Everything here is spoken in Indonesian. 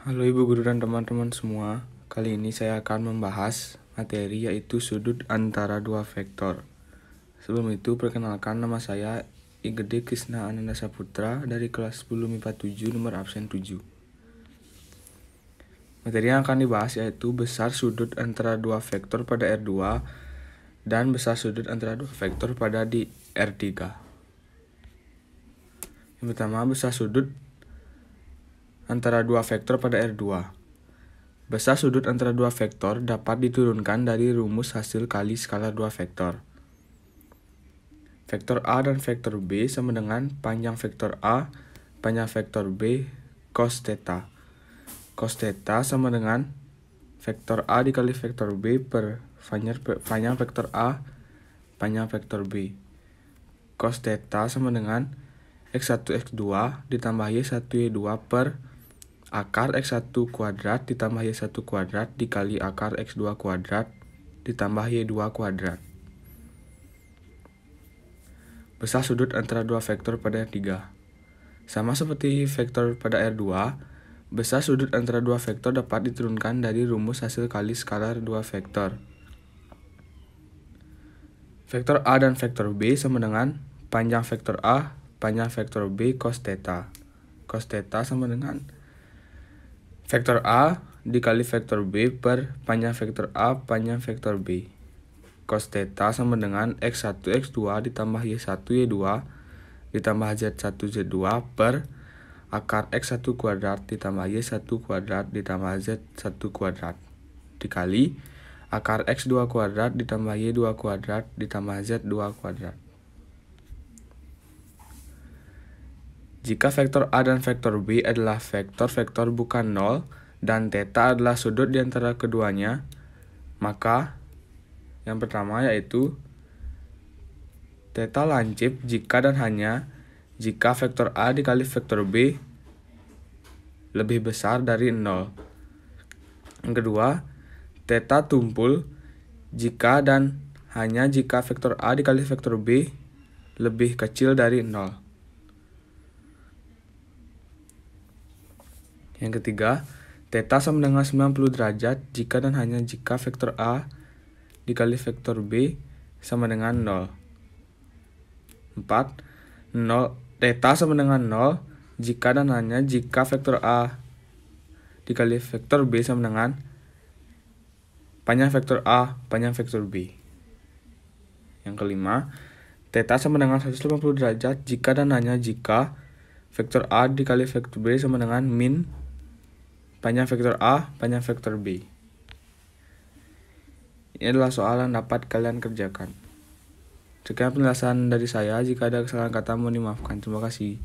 Halo Ibu Guru dan teman-teman semua. Kali ini saya akan membahas materi yaitu sudut antara dua vektor. Sebelum itu, perkenalkan, nama saya I Gede Krisna Ananda Saputra dari kelas 10 MIPA 7 nomor absen 7. Materi yang akan dibahas yaitu besar sudut antara dua vektor pada R2 dan besar sudut antara dua vektor pada di R3. Yang pertama, besar sudut antara dua vektor pada R2. Besar sudut antara dua vektor dapat diturunkan dari rumus hasil kali skala dua vektor. Vektor A dan vektor B sama dengan panjang vektor A, panjang vektor B, cos theta. Cos theta sama dengan vektor A dikali vektor B per panjang vektor A, panjang vektor B. Cos theta sama dengan X1 X2 ditambah Y1 Y2 per akar X1 kuadrat ditambah Y1 kuadrat dikali akar X2 kuadrat ditambah Y2 kuadrat. Besar sudut antara dua vektor pada R3. Sama seperti vektor pada R2, besar sudut antara dua vektor dapat diturunkan dari rumus hasil kali skalar dua vektor. Vektor A dan vektor B sama dengan panjang vektor A, panjang vektor B cos theta. Cos theta sama dengan vektor A dikali vektor B per panjang vektor A, panjang vektor B. Cos theta sama dengan X1 X2 ditambah Y1 Y2 ditambah Z1 Z2 per akar X1 kuadrat ditambah Y1 kuadrat ditambah Z1 kuadrat dikali akar X2 kuadrat ditambah Y2 kuadrat ditambah Z2 kuadrat. Jika vektor A dan vektor B adalah vektor-vektor bukan nol dan theta adalah sudut di antara keduanya, maka yang pertama yaitu theta lancip jika dan hanya jika vektor A dikali vektor B lebih besar dari 0. Yang kedua, theta tumpul jika dan hanya jika vektor A dikali vektor B lebih kecil dari 0. Yang ketiga, theta sama dengan 90 derajat jika dan hanya jika vektor A dikali vektor B sama dengan 0. 4. Theta sama dengan 0 jika dan hanya jika vektor A dikali vektor B sama dengan panjang vektor A, panjang vektor B. Yang kelima, theta sama dengan 180 derajat jika dan hanya jika vektor A dikali vektor B sama dengan min panjang vektor A, panjang vektor B. Ini adalah soal yang dapat kalian kerjakan. Sekian penjelasan dari saya. Jika ada kesalahan kata mohon dimaafkan. Terima kasih.